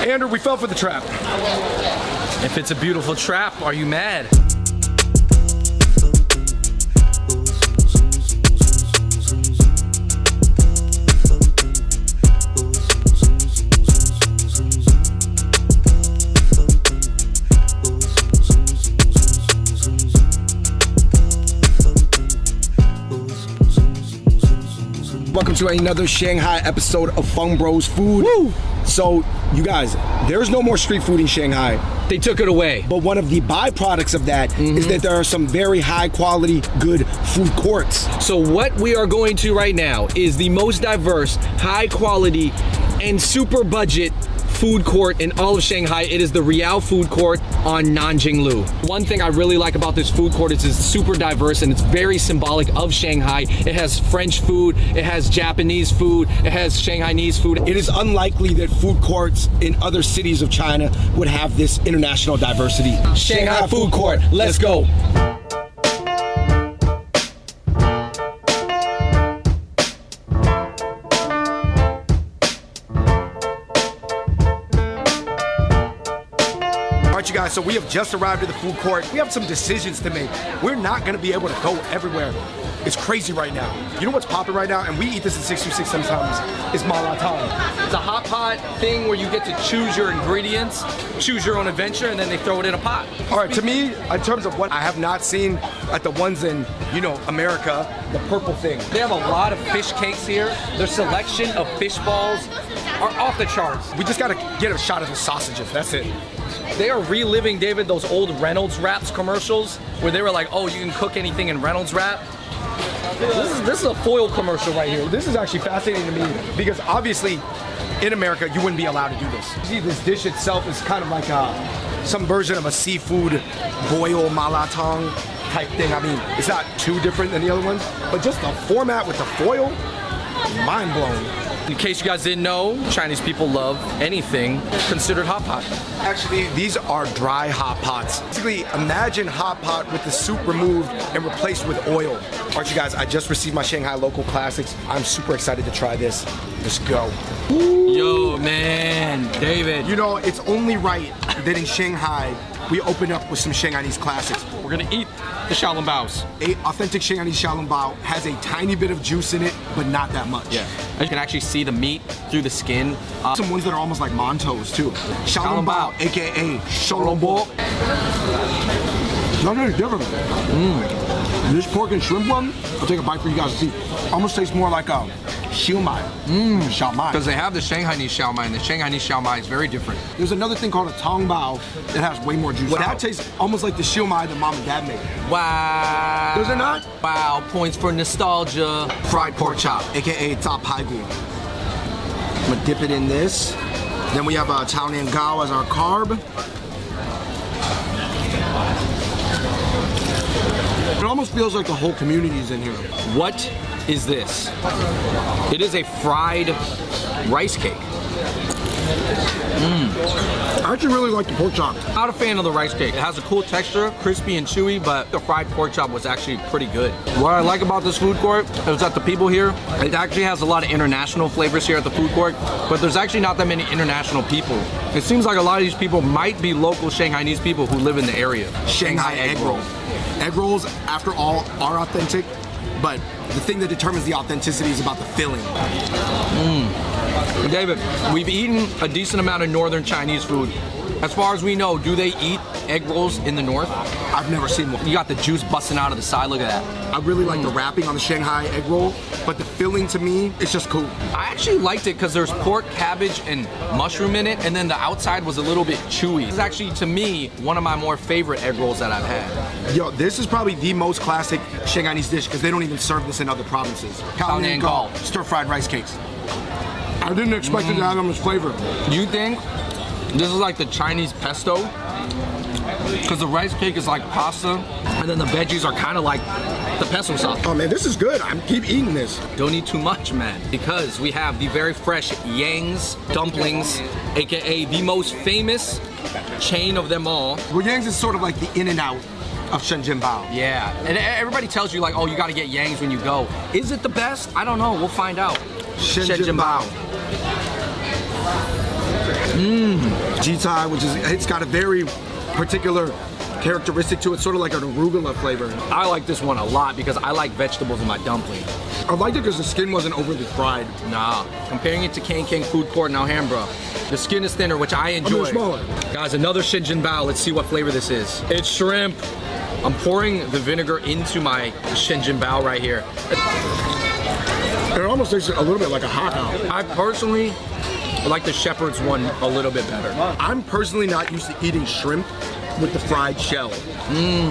Andrew, we fell for the trap. If it's a beautiful trap, are you mad? Welcome to another Shanghai episode of Fung Bros Food. Woo! So, you guys, there's no more street food in Shanghai. They took it away. But one of the byproducts of that is that there are some very high quality, good food courts. So what we are going to right now is the most diverse, high quality, and super budget food court in all of Shanghai. It is the Riao Food Court on Nanjing Lu. One thing I really like about this food court is it's super diverse and it's very symbolic of Shanghai. It has French food, it has Japanese food, it has Shanghainese food. It is unlikely that food courts in other cities of China would have this international diversity. Shanghai Food Court, let's go. Alright, you guys, so we have just arrived at the food court. We have some decisions to make. We're not gonna be able to go everywhere. It's crazy right now. You know what's popping right now? And we eat this at 626 sometimes, is malatang. It's a hot pot thing where you get to choose your ingredients, choose your own adventure, and then they throw it in a pot. Alright, to me, in terms of what I have not seen at the ones in, you know, America, the purple thing. They have a lot of fish cakes here. Their selection of fish balls are off the charts. We just gotta get a shot of the sausages, that's it. They are reliving, David, those old Reynolds Wraps commercials where they were like, oh, you can cook anything in Reynolds Wrap. This is a foil commercial right here. This is actually fascinating to me because obviously in America you wouldn't be allowed to do this. You see, this dish itself is kind of like some version of a seafood boil malatang type thing. I mean, it's not too different than the other ones, but just the format with the foil, mind blown. In case you guys didn't know, Chinese people love anything considered hot pot. Actually, these are dry hot pots. Basically, imagine hot pot with the soup removed and replaced with oil. Alright, you guys, I just received my Shanghai local classics. I'm super excited to try this. Let's go. Yo, man, David. You know, it's only right that in Shanghai, we open up with some Shanghainese classics. We're gonna eat the xiaolongbao. A authentic Shanghainese xiaolongbao has a tiny bit of juice in it, but not that much. Yeah. You can actually see the meat through the skin. Some ones that are almost like mantos too. Xiaolongbao, aka xiaolongbao. Nothing different. This pork and shrimp one, I'll take a bite for you guys to see. Almost tastes more like a xiaomai. Xiaomai. Because they have the Shanghainese xiaomai, and the Shanghainese xiaomai is very different. There's another thing called a tongbao that has way more juice. Wow. That tastes almost like the xiaomai that mom and dad made. Wow. Does it not? Wow, points for nostalgia. Fried pork chop, aka ta pai gu. I'm gonna dip it in this. Then we have Tao Nian Gao as our carb. It almost feels like the whole community is in here. What is this? It is a fried rice cake. I actually really like the pork chop. Not a fan of the rice cake. It has a cool texture, crispy and chewy, but the fried pork chop was actually pretty good. What I like about this food court is that the people here, it actually has a lot of international flavors here at the food court, but there's actually not that many international people. It seems like a lot of these people might be local Shanghainese people who live in the area. Shanghai egg rolls. Egg rolls, after all, are authentic, but the thing that determines the authenticity is about the filling. David, we've eaten a decent amount of northern Chinese food. As far as we know, do they eat egg rolls in the north? I've never seen one. You got the juice busting out of the side, look at that. I really like the wrapping on the Shanghai egg roll, but the filling to me, it's just cool. I actually liked it because there's pork, cabbage, and mushroom in it, and then the outside was a little bit chewy. This is actually, to me, one of my more favorite egg rolls that I've had. Yo, this is probably the most classic Shanghainese dish because they don't even serve this in other provinces. Tao Nian Gao, stir-fried rice cakes. I didn't expect it to have that much flavor. You think this is like the Chinese pesto? Because the rice cake is like pasta, and then the veggies are kind of like the pesto sauce. Oh man, this is good. I keep eating this. Don't eat too much, man, because we have the very fresh Yang's dumplings, aka the most famous chain of them all. Well, Yang's is sort of like the In-N-Out of Shenzhen Bao. Yeah, and everybody tells you like, oh, you got to get Yang's when you go. Is it the best? I don't know. We'll find out. Shenzhen Bao. Jitai, which is, it's got a very particular characteristic to it, sort of like an arugula flavor. I like this one a lot because I like vegetables in my dumpling. I liked it because the skin wasn't overly fried. Nah, comparing it to King Food Court in Alhambra, the skin is thinner, which I enjoy. Smaller. Guys, another Shinjin Bao. Let's see what flavor this is. It's shrimp. I'm pouring the vinegar into my Shinjin Bao right here. It almost tastes a little bit like a hot dog. I personally like the shepherd's one a little bit better. I'm personally not used to eating shrimp with the fried shell.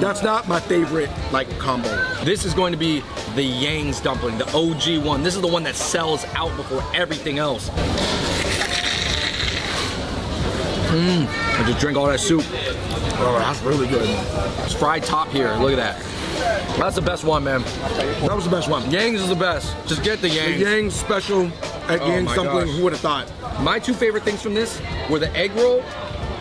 That's not my favorite like combo. This is going to be the Yang's dumpling, the OG one. This is the one that sells out before everything else. I just drink all that soup. Oh, that's really good. It's fried top here. Look at that. That's the best one, man. That was the best one. Yang's is the best. Just get the Yang's. The Yang's special at Yang's dumpling. Who would have thought? My two favorite things from this were the egg roll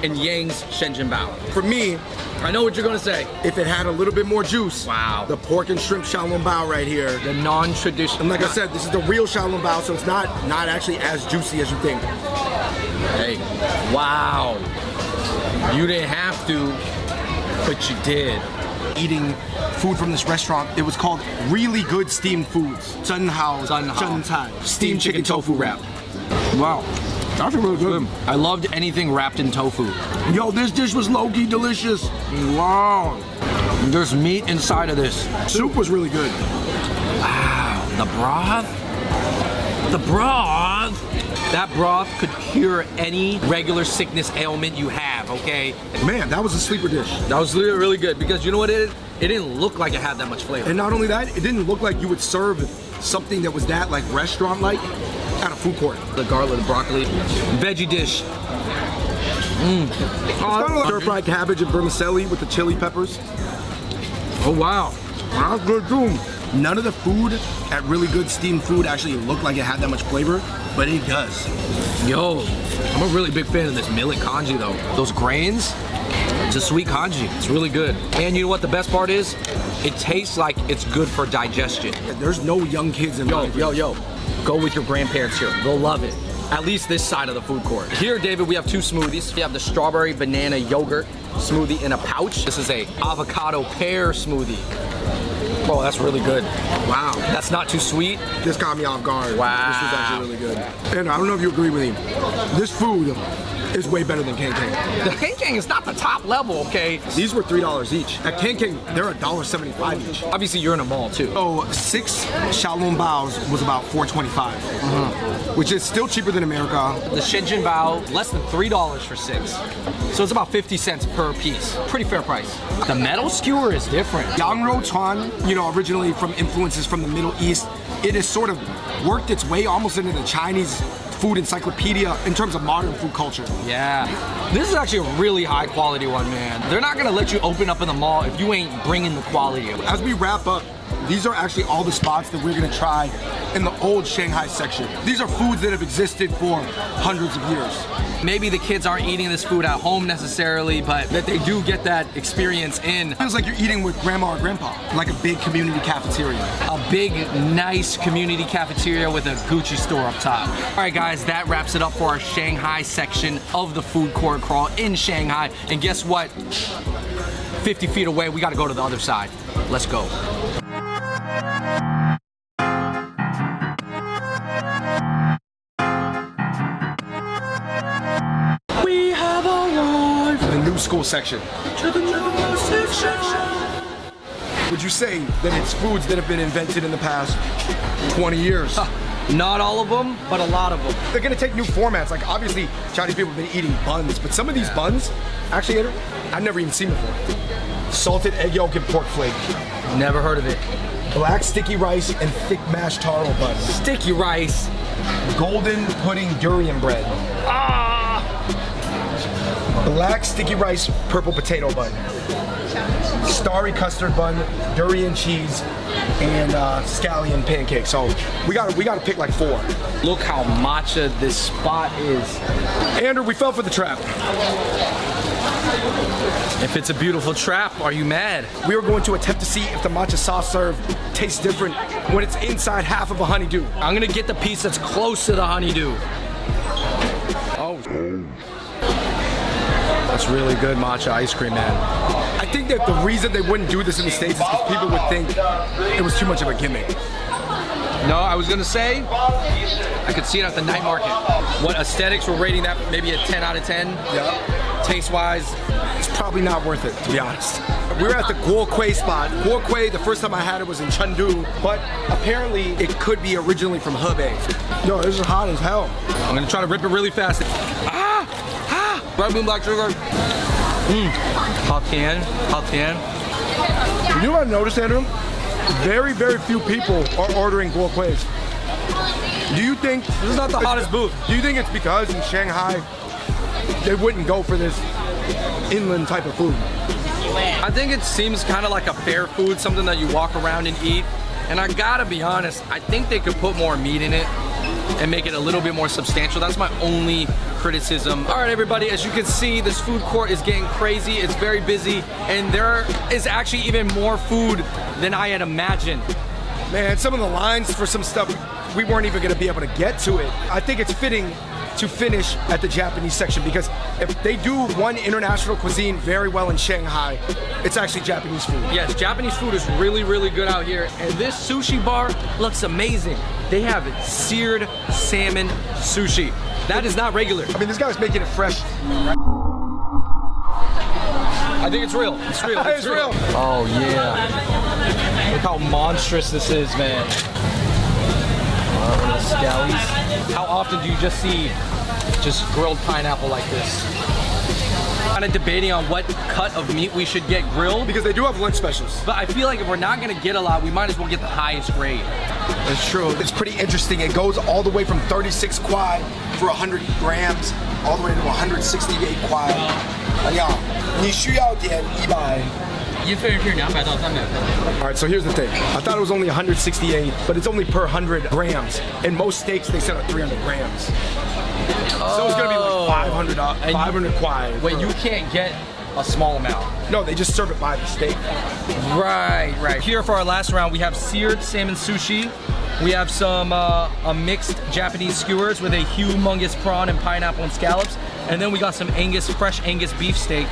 and Yang's Shinjin Bao. For me, I know what you're gonna say. if it had a little bit more juice, Wow. the pork and shrimp xiaolong bao right here. The non-traditional. And like I said, this is the real xiaolong bao, so it's not actually as juicy as you think. Hey, wow. You didn't have to, but you did. Eating food from this restaurant, it was called Really Good Steamed Foods. Zhenhao. Steamed chicken tofu wrap. Wow. That's really good. I loved anything wrapped in tofu. Yo, this dish was low-key delicious. Wow. There's meat inside of this. Soup was really good. Wow. The broth? The broth? That broth could cure any regular sickness ailment you have, okay? Man, that was a sleeper dish. That was really, really good because you know what it is? It didn't look like it had that much flavor. And not only that, it didn't look like you would serve something that was that like restaurant-like at a food court. The garlic, the broccoli, veggie dish. It's kind of like stir-fried cabbage and vermicelli with the chili peppers. Oh, wow. That's good too. None of the food at Really Good Steamed Food actually looked like it had that much flavor, but it does. Yo, I'm a really big fan of this millet congee though. Those grains, it's a sweet congee. It's really good. And you know what the best part is? It tastes like it's good for digestion. There's no young kids in line. Yo. Go with your grandparents here. They'll love it. At least this side of the food court. Here, David, we have two smoothies. We have the strawberry banana yogurt smoothie in a pouch. This is a avocado pear smoothie. Oh, that's really good. Wow. That's not too sweet. This caught me off guard. Wow. This was actually really good. And I don't know if you agree with me. This food is way better than King. The King is not the top level, okay? These were $3 each. At King, they're $1.75 each. Obviously, you're in a mall too. So 6 xiaolong baos was about $4.25, which is still cheaper than America. The Shinjin Bao, less than $3 for 6. So it's about 50 cents per piece. Pretty fair price. The metal skewer is different. Yang Rou Chuan, originally from influences from the Middle East, it has sort of worked its way almost into the Chinese food encyclopedia in terms of modern food culture. Yeah. This is actually a really high quality one, man. They're not gonna let you open up in the mall if you ain't bringing the quality of it. As we wrap up, these are actually all the spots that we're gonna try in the old Shanghai section. These are foods that have existed for hundreds of years. Maybe the kids aren't eating this food at home necessarily, but that they do get that experience in. It feels like you're eating with grandma or grandpa, like a big community cafeteria. A big, nice community cafeteria with a Gucci store up top. All right, guys, that wraps it up for our Shanghai section of the food court crawl in Shanghai. And guess what? 50 feet away, we gotta go to the other side. Let's go. We have arrived The new school section. to the new section. Would you say that it's foods that have been invented in the past 20 years? Not all of them, but a lot of them. They're gonna take new formats. Like obviously, Chinese people have been eating buns, but some of these buns, actually, Andrew, I've never even seen before. Salted egg yolk and pork flake, Never heard of it. black sticky rice and thick mashed taro buns, Sticky rice. golden pudding durian bread, black sticky rice purple potato bun, starry custard bun, durian cheese, and scallion pancake. So we gotta pick like 4. Look how matcha this spot is. Andrew, we fell for the trap. If it's a beautiful trap, are you mad? We are going to attempt to see if the matcha soft serve tastes different when it's inside half of a honeydew. I'm gonna get the piece that's close to the honeydew. Oh. That's really good matcha ice cream, man. I think that the reason they wouldn't do this in the States is because people would think it was too much of a gimmick. No, I was gonna say, I could see it at the night market. What aesthetics we're rating that? Maybe a 10 out of 10? Yeah. Taste-wise, It's probably not worth it, to be honest. We were at the guo kui spot. Guo kui, the first time I had it was in Chengdu, but apparently it could be originally from Hebei. Yo, this is hot as hell. I'm gonna try to rip it really fast. Red bean black sugar. Hot tan, hot tan. You know what I noticed, Andrew? Very, very few people are ordering guo kuis. Do you think This is not the hottest booth. Do you think it's because in Shanghai they wouldn't go for this inland type of food? I think it seems kind of like a fair food, something that you walk around and eat. And I gotta be honest, I think they could put more meat in it and make it a little bit more substantial. That's my only criticism. All right, everybody, as you can see, this food court is getting crazy. It's very busy, and there is actually even more food than I had imagined. Man, some of the lines for some stuff, we weren't even gonna be able to get to it. I think it's fitting to finish at the Japanese section because if they do one international cuisine very well in Shanghai, it's actually Japanese food. Yes, Japanese food is really, really good out here. And this sushi bar looks amazing. They have seared salmon sushi. That is not regular. I mean, this guy's making it fresh. I think it's real. It's real. It's real. Oh, yeah. Look how monstrous this is, man. One of the scallies. How often do you just see just grilled pineapple like this? Kind of debating on what cut of meat we should get grilled. Because they do have lunch specials. But I feel like if we're not gonna get a lot, we might as well get the highest grade. It's true. It's pretty interesting. It goes all the way from 36 kwai for 100 grams, all the way to 168 kwai. 你需要点100. 一份是200到300份。 All right, so here's the thing. I thought it was only 168, but it's only per 100 grams. In most steaks, they sell at 300 grams. So it's gonna be like 500, 500 kwai. Wait, you can't get a small amount. No, they just serve it by the steak. Right, right. Here for our last round, we have seared salmon sushi. We have some a mixed Japanese skewers with a humongous prawn and pineapple and scallops. And then we got some Angus, fresh Angus beef steak.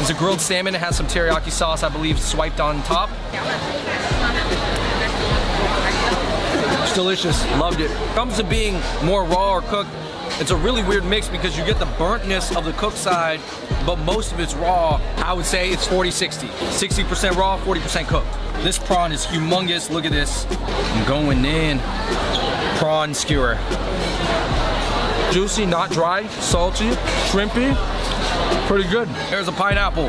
It's a grilled salmon. It has some teriyaki sauce, I believe, swiped on top. It's delicious. Loved it. Comes to being more raw or cooked, it's a really weird mix because you get the burntness of the cooked side, but most of it's raw. I would say it's 40-60. 60% raw, 40% cooked. This prawn is humongous. Look at this. I'm going in. Prawn skewer. Juicy, not dry, salty, shrimpy. Pretty good. There's a pineapple.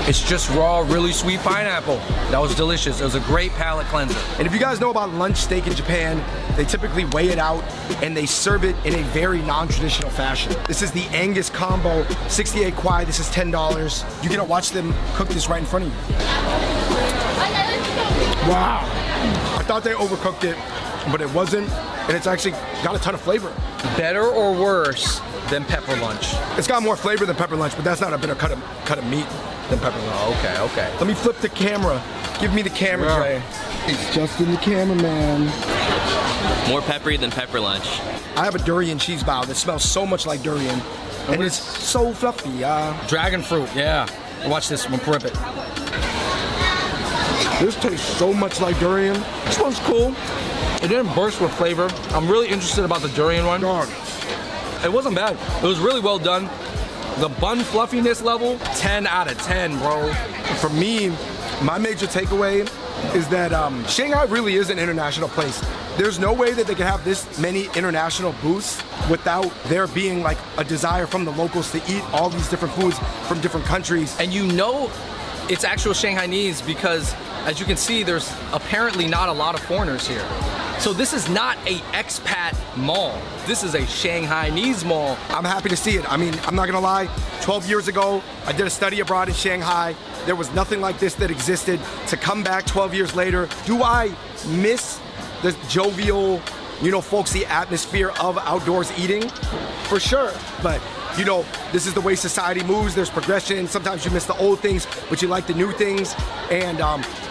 It's just raw, really sweet pineapple. That was delicious. It was a great palate cleanser. And if you guys know about lunch steak in Japan, they typically weigh it out and they serve it in a very non-traditional fashion. This is the Angus combo, 68 kwai. This is $10. You get to watch them cook this right in front of you. Wow. I thought they overcooked it, but it wasn't. And it's actually got a ton of flavor. Better or worse than pepper lunch? It's got more flavor than pepper lunch, but that's not a better cut of meat than pepper lunch. Oh, okay, okay. Let me flip the camera. Give me the camera, Yeah. Trey. It's Justin the cameraman. More peppery than pepper lunch. I have a durian cheese bao that smells so much like durian. And it's so fluffy. Dragon fruit, yeah. Watch this, I'm gonna rip it. This tastes so much like durian. This one's cool. It didn't burst with flavor. I'm really interested about the durian one. Dog. It wasn't bad. It was really well done. The bun fluffiness level, 10 out of 10, bro. For me, my major takeaway is that Shanghai really is an international place. There's no way that they can have this many international booths without there being like a desire from the locals to eat all these different foods from different countries. And you know it's actual Shanghainese because, as you can see, there's apparently not a lot of foreigners here. So this is not a expat mall. This is a Shanghainese mall. I'm happy to see it. I mean, I'm not gonna lie, 12 years ago, I did a study abroad in Shanghai. There was nothing like this that existed. To come back 12 years later, do I miss the jovial, folksy atmosphere of outdoors eating? For sure, but this is the way society moves. There's progression. Sometimes you miss the old things, but you like the new things. And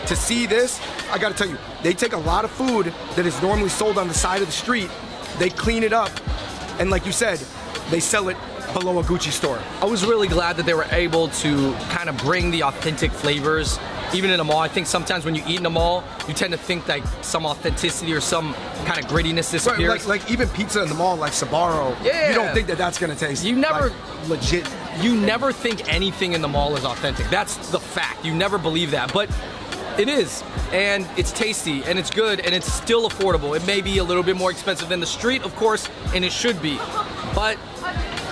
to see this, I gotta tell you, they take a lot of food that is normally sold on the side of the street, they clean it up, and like you said, they sell it below a Gucci store. I was really glad that they were able to kind of bring the authentic flavors, even in a mall. I think sometimes when you eat in a mall, you tend to think like some authenticity or some kind of grittiness disappears. Right, like even pizza in the mall, like Sbarro. Yeah. You don't think that that's gonna taste. You never like, legit. You never think anything in the mall is authentic. That's the fact. You never believe that, but it is, and it's tasty, and it's good, and it's still affordable. It may be a little bit more expensive than the street, of course, and it should be, but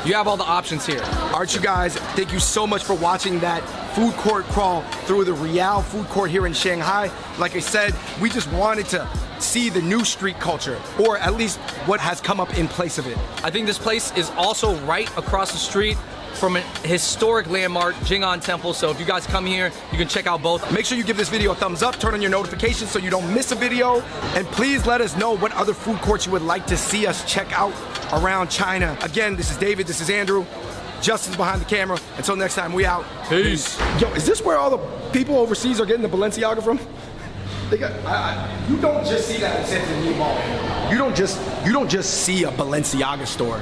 you have all the options here. All right, you guys, thank you so much for watching that food court crawl through the Rial food court here in Shanghai. Like I said, we just wanted to see the new street culture, or at least what has come up in place of it. I think this place is also right across the street from a historic landmark, Jing'an Temple. So if you guys come here, you can check out both. Make sure you give this video a thumbs up, turn on your notifications so you don't miss a video, and please let us know what other food courts you would like to see us check out around China. Again, this is David, this is Andrew, Justin's behind the camera. Until next time, we out. Peace. Yo, is this where all the people overseas are getting the Balenciaga from? They got, you don't just see that in San Diego Mall. You don't just see a Balenciaga store.